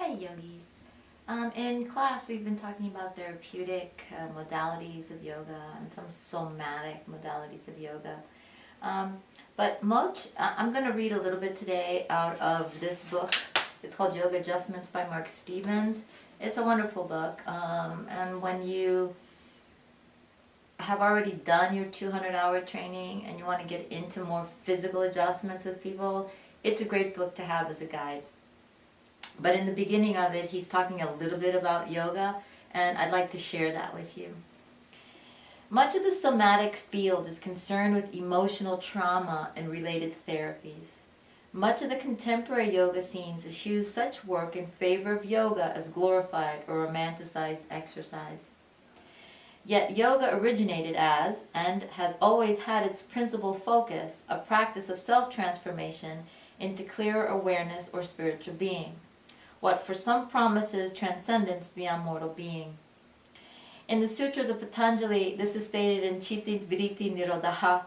Hi yogis. In class we've been talking about therapeutic modalities of yoga and some somatic modalities of yoga. I'm going to read a little bit today out of this book. It's called Yoga Adjustments by Mark Stevens. It's a wonderful book. And when you have already done your 200-hour training and you want to get into more physical adjustments with people, it's a great book to have as a guide. But in the beginning of it, he's talking a little bit about yoga, and I'd like to share that with you. Much of the somatic field is concerned with emotional trauma and related therapies. Much of the contemporary yoga scenes eschews such work in favor of yoga as glorified or romanticized exercise. Yet yoga originated as, and has always had its principal focus, a practice of self-transformation into clearer awareness or spiritual being. What for some promises transcendence beyond mortal being. In the Sutras of Patanjali, this is stated in Chitti Vritti Nirodha,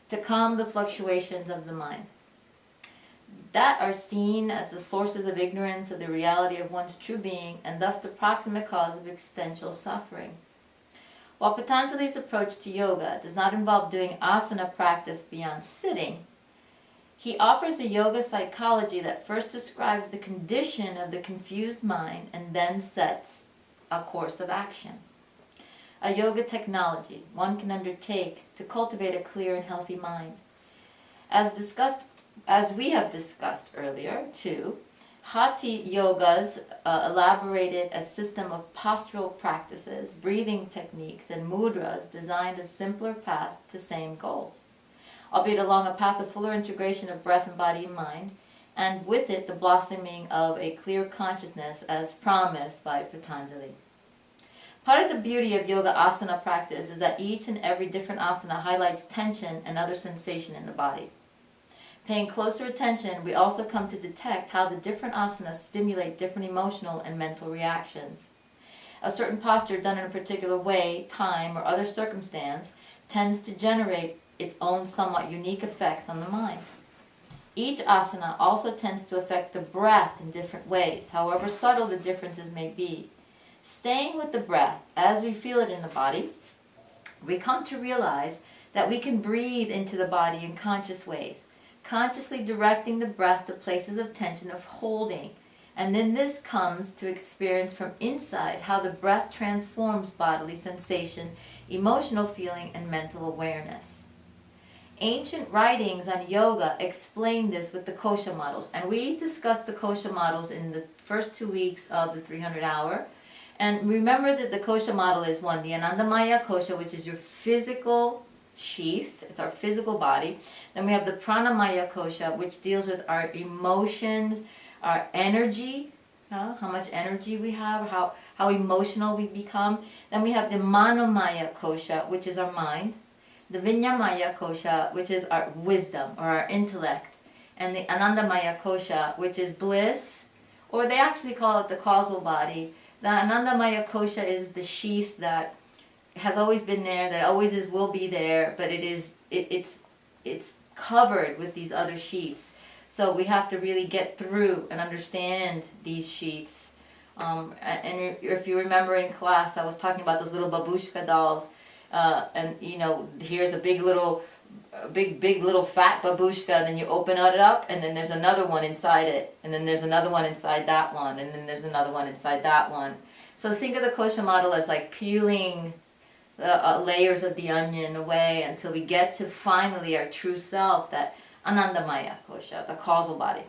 to calm the fluctuations of the mind, that are seen as the sources of ignorance of the reality of one's true being, and thus the proximate cause of existential suffering. While Patanjali's approach to yoga does not involve doing asana practice beyond sitting, he offers a yoga psychology that first describes the condition of the confused mind and then sets a course of action. A yoga technology one can undertake to cultivate a clear and healthy mind. As we have discussed earlier too, Hatha Yoga's elaborated a system of postural practices, breathing techniques, and mudras designed a simpler path to same goals, albeit along a path of fuller integration of breath and body and mind, and with it the blossoming of a clear consciousness as promised by Patanjali. Part of the beauty of yoga asana practice is that each and every different asana highlights tension and other sensation in the body. Paying closer attention, we also come to detect how the different asanas stimulate different emotional and mental reactions. A certain posture done in a particular way, time, or other circumstance tends to generate its own somewhat unique effects on the mind. Each asana also tends to affect the breath in different ways, however subtle the differences may be. Staying with the breath as we feel it in the body, we come to realize that we can breathe into the body in conscious ways, consciously directing the breath to places of tension of holding, and then this comes to experience from inside how the breath transforms bodily sensation, emotional feeling, and mental awareness. Ancient writings on yoga explain this with the kosha models, and we discussed the kosha models in the first 2 weeks of the 300-hour. And remember that the kosha model is one, the Anandamaya kosha, which is your physical sheath, it's our physical body. Then we have the Pranamaya kosha, which deals with our emotions, our energy, how much energy we have, how emotional we become. Then we have the Manomaya kosha, which is our mind. The Vinyamaya kosha, which is our wisdom or our intellect. And the Anandamaya kosha, which is bliss, or they actually call it the causal body. The Anandamaya kosha is the sheath that has always been there, that always is, will be there, but it's covered with these other sheaths. So we have to really get through and understand these sheaths. And if you remember in class, I was talking about those little babushka dolls, and you know, here's a big little fat babushka, and then you open it up, and then there's another one inside it, and then there's another one inside that one, and then there's another one inside that one. So think of the kosha model as like peeling the layers of the onion away until we get to finally our true self, that Anandamaya kosha, the causal body.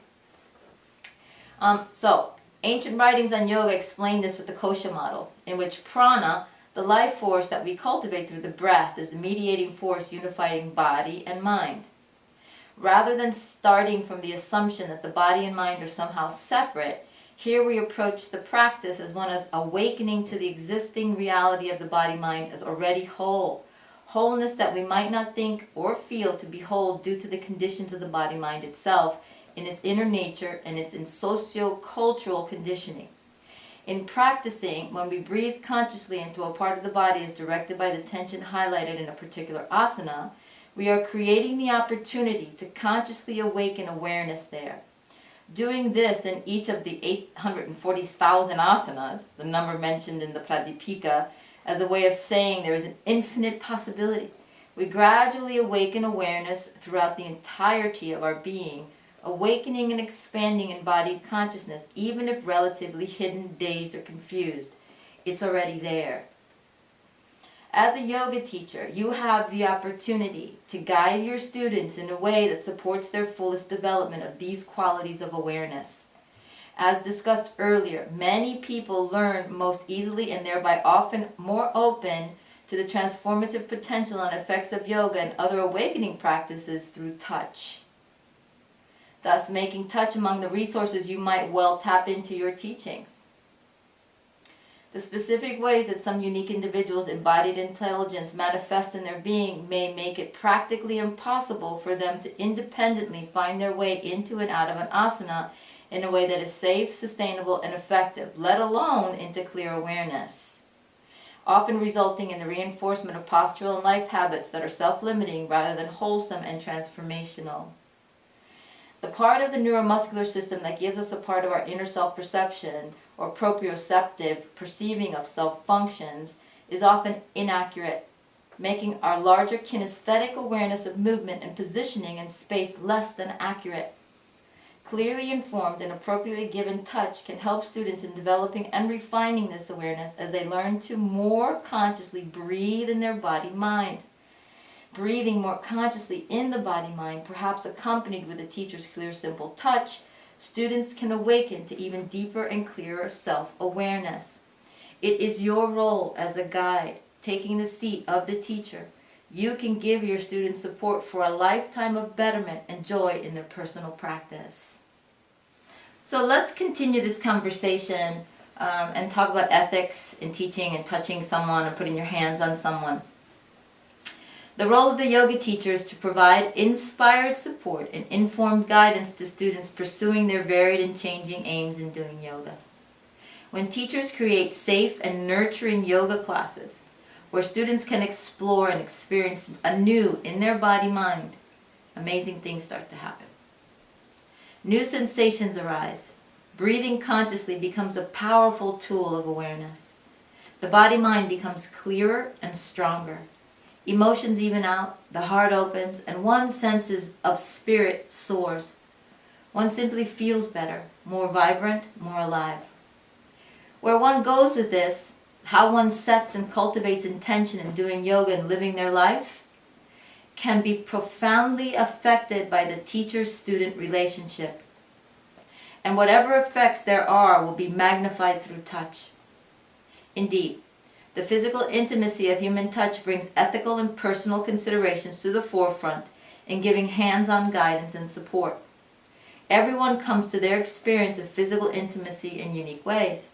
So ancient writings on yoga explain this with the kosha model, in which prana, the life force that we cultivate through the breath, is the mediating force unifying body and mind. Rather than starting from the assumption that the body and mind are somehow separate, here we approach the practice as one as awakening to the existing reality of the body-mind as already whole. Wholeness that we might not think or feel to be whole due to the conditions of the body-mind itself in its inner nature and its in socio-cultural conditioning. In practicing, when we breathe consciously into a part of the body as directed by the tension highlighted in a particular asana, we are creating the opportunity to consciously awaken awareness there. Doing this in each of the 840,000 asanas, the number mentioned in the Pradipika, as a way of saying there is an infinite possibility. We gradually awaken awareness throughout the entirety of our being, awakening and expanding embodied consciousness, even if relatively hidden, dazed, or confused. It's already there. As a yoga teacher, you have the opportunity to guide your students in a way that supports their fullest development of these qualities of awareness. As discussed earlier, many people learn most easily and thereby often more open to the transformative potential and effects of yoga and other awakening practices through touch, thus making touch among the resources you might well tap into your teachings. The specific ways that some unique individuals' embodied intelligence manifest in their being may make it practically impossible for them to independently find their way into and out of an asana in a way that is safe, sustainable, and effective, let alone into clear awareness, often resulting in the reinforcement of postural and life habits that are self-limiting rather than wholesome and transformational. The part of the neuromuscular system that gives us a part of our inner self-perception or proprioceptive perceiving of self functions is often inaccurate, making our larger kinesthetic awareness of movement and positioning in space less than accurate. Clearly informed and appropriately given touch can help students in developing and refining this awareness as they learn to more consciously breathe in their body-mind. Breathing more consciously in the body-mind, perhaps accompanied with a teacher's clear, simple touch, students can awaken to even deeper and clearer self-awareness. It is your role as a guide, taking the seat of the teacher. You can give your students support for a lifetime of betterment and joy in their personal practice. So let's continue this conversation and talk about ethics in teaching and touching someone and putting your hands on someone. The role of the yoga teacher is to provide inspired support and informed guidance to students pursuing their varied and changing aims in doing yoga. When teachers create safe and nurturing yoga classes where students can explore and experience anew in their body-mind, amazing things start to happen. New sensations arise. Breathing consciously becomes a powerful tool of awareness. The body-mind becomes clearer and stronger. Emotions even out, the heart opens, and one's senses of spirit soars. One simply feels better, more vibrant, more alive. Where one goes with this, how one sets and cultivates intention in doing yoga and living their life, can be profoundly affected by the teacher-student relationship. And whatever effects there are will be magnified through touch. Indeed, the physical intimacy of human touch brings ethical and personal considerations to the forefront in giving hands-on guidance and support. Everyone comes to their experience of physical intimacy in unique ways.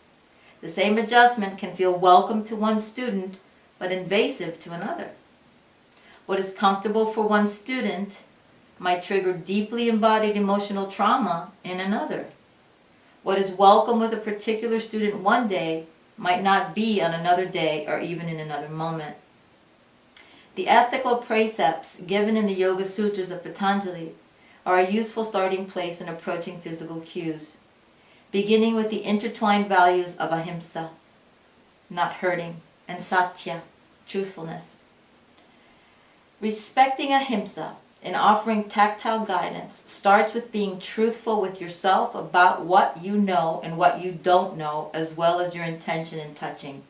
The same adjustment can feel welcome to one student, but invasive to another. What is comfortable for one student might trigger deeply embodied emotional trauma in another. What is welcome with a particular student one day might not be on another day or even in another moment. The ethical precepts given in the Yoga Sutras of Patanjali are a useful starting place in approaching physical cues, beginning with the intertwined values of ahimsa, not hurting, and satya, truthfulness. Respecting ahimsa in offering tactile guidance starts with being truthful with yourself about what you know and what you don't know, as well as your intention in touching.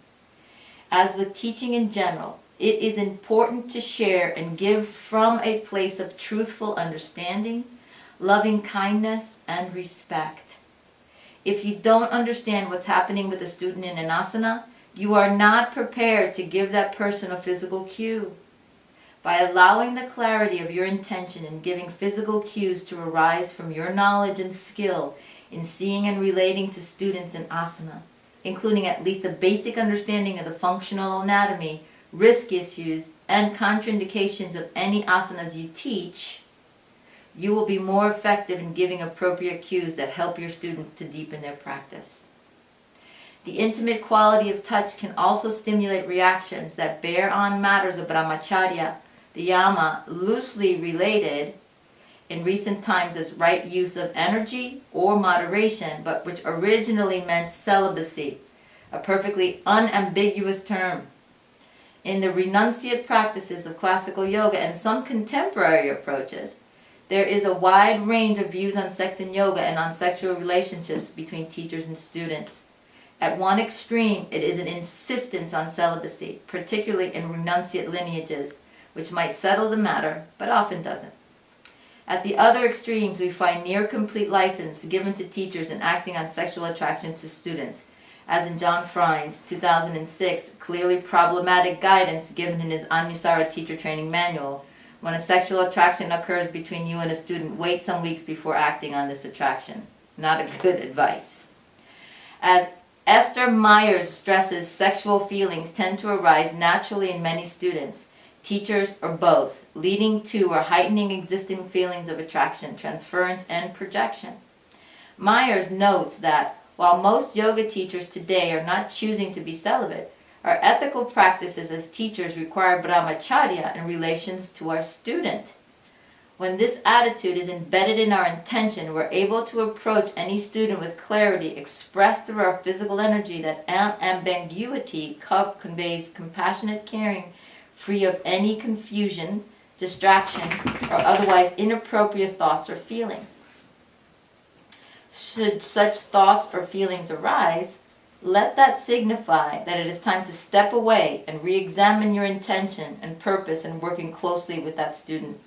As with teaching in general, it is important to share and give from a place of truthful understanding, loving kindness, and respect. If you don't understand what's happening with a student in an asana, you are not prepared to give that person a physical cue. By allowing the clarity of your intention and giving physical cues to arise from your knowledge and skill in seeing and relating to students in asana, including at least a basic understanding of the functional anatomy, risk issues, and contraindications of any asanas you teach, you will be more effective in giving appropriate cues that help your student to deepen their practice. The intimate quality of touch can also stimulate reactions that bear on matters of brahmacharya, the yama loosely related, in recent times as right use of energy or moderation, but which originally meant celibacy, a perfectly unambiguous term. In the renunciate practices of classical yoga and some contemporary approaches, there is a wide range of views on sex in yoga and on sexual relationships between teachers and students. At one extreme, it is an insistence on celibacy, particularly in renunciate lineages, which might settle the matter, but often doesn't. At the other extremes, we find near complete license given to teachers in acting on sexual attraction to students, as in John Freund's 2006 clearly problematic guidance given in his Anusara teacher training manual. When a sexual attraction occurs between you and a student, wait some weeks before acting on this attraction. Not a good advice. As Esther Myers stresses, sexual feelings tend to arise naturally in many students, teachers, or both, leading to or heightening existing feelings of attraction, transference, and projection. Myers notes that while most yoga teachers today are not choosing to be celibate, our ethical practices as teachers require brahmacharya in relations to our student. When this attitude is embedded in our intention, we're able to approach any student with clarity expressed through our physical energy that ambiguity conveys compassionate caring, free of any confusion, distraction, or otherwise inappropriate thoughts or feelings. Should such thoughts or feelings arise, let that signify that it is time to step away and re-examine your intention and purpose in working closely with that student.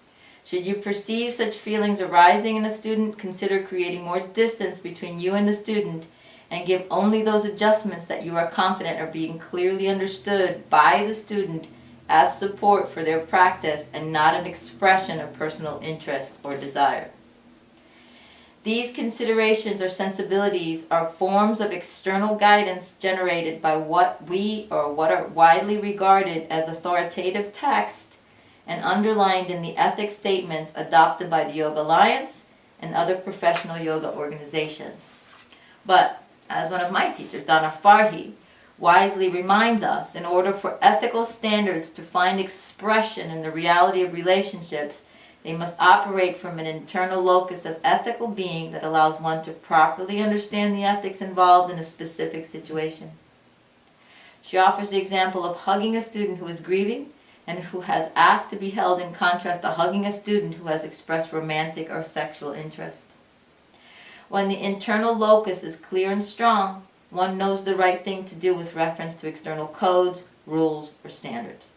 Should you perceive such feelings arising in a student, consider creating more distance between you and the student and give only those adjustments that you are confident are being clearly understood by the student as support for their practice and not an expression of personal interest or desire. These considerations or sensibilities are forms of external guidance generated by what are widely regarded as authoritative text and underlined in the ethics statements adopted by the Yoga Alliance and other professional yoga organizations. But, as one of my teachers, Donna Farhi, wisely reminds us, in order for ethical standards to find expression in the reality of relationships, they must operate from an internal locus of ethical being that allows one to properly understand the ethics involved in a specific situation. She offers the example of hugging a student who is grieving and who has asked to be held, in contrast to hugging a student who has expressed romantic or sexual interest. When the internal locus is clear and strong, one knows the right thing to do with reference to external codes, rules, or standards.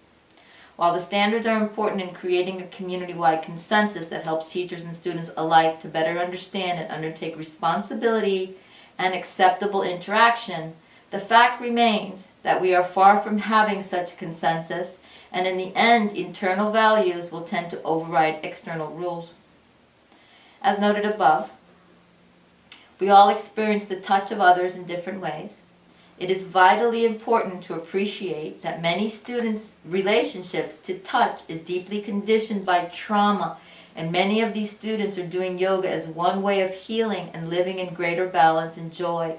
While the standards are important in creating a community-wide consensus that helps teachers and students alike to better understand and undertake responsibility and acceptable interaction, the fact remains that we are far from having such consensus, and in the end, internal values will tend to override external rules. As noted above, we all experience the touch of others in different ways. It is vitally important to appreciate that many students' relationships to touch is deeply conditioned by trauma, and many of these students are doing yoga as one way of healing and living in greater balance and joy.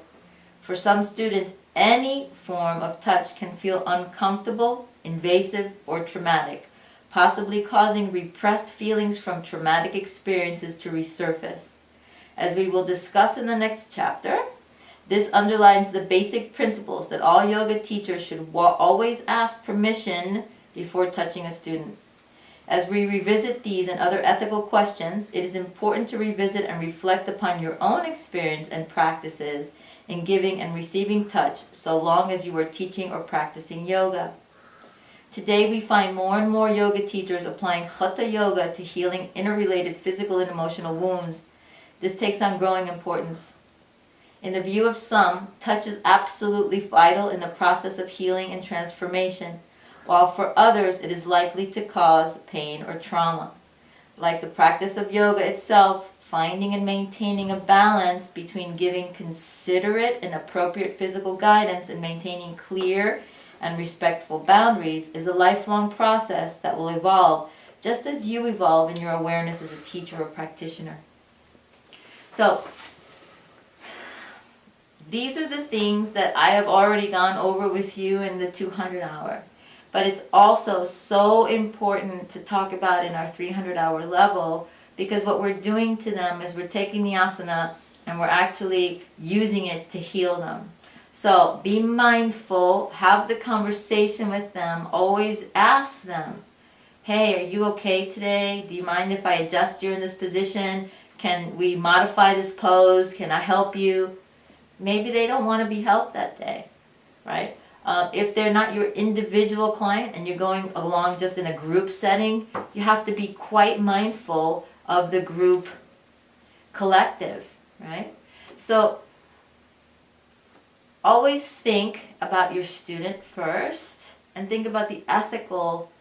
For some students, any form of touch can feel uncomfortable, invasive, or traumatic, possibly causing repressed feelings from traumatic experiences to resurface. As we will discuss in the next chapter, this underlines the basic principles that all yoga teachers should always ask permission before touching a student. As we revisit these and other ethical questions, it is important to revisit and reflect upon your own experience and practices in giving and receiving touch, so long as you are teaching or practicing yoga. Today we find more and more yoga teachers applying hatha yoga to healing interrelated physical and emotional wounds. This takes on growing importance. In the view of some, touch is absolutely vital in the process of healing and transformation, while for others it is likely to cause pain or trauma. Like the practice of yoga itself, finding and maintaining a balance between giving considerate and appropriate physical guidance and maintaining clear and respectful boundaries is a lifelong process that will evolve just as you evolve in your awareness as a teacher or practitioner. So, these are the things that I have already gone over with you in the 200 hour. But it's also so important to talk about in our 300 hour level because what we're doing to them is we're taking the asana and we're actually using it to heal them. So be mindful, have the conversation with them, always ask them, hey, are you okay today? Do you mind if I adjust you in this position? Can we modify this pose? Can I help you? Maybe they don't want to be helped that day, right? If they're not your individual client and you're going along just in a group setting, you have to be quite mindful of the group collective, right? So always think about your student first and think about the ethical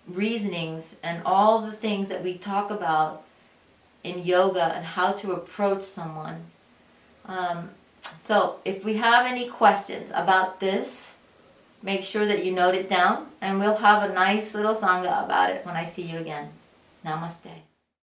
reasonings and all the things that we talk about in yoga and how to approach someone. So if we have any questions about this, make sure that you note it down, and we'll have a nice little sangha about it when I see you again. Namaste.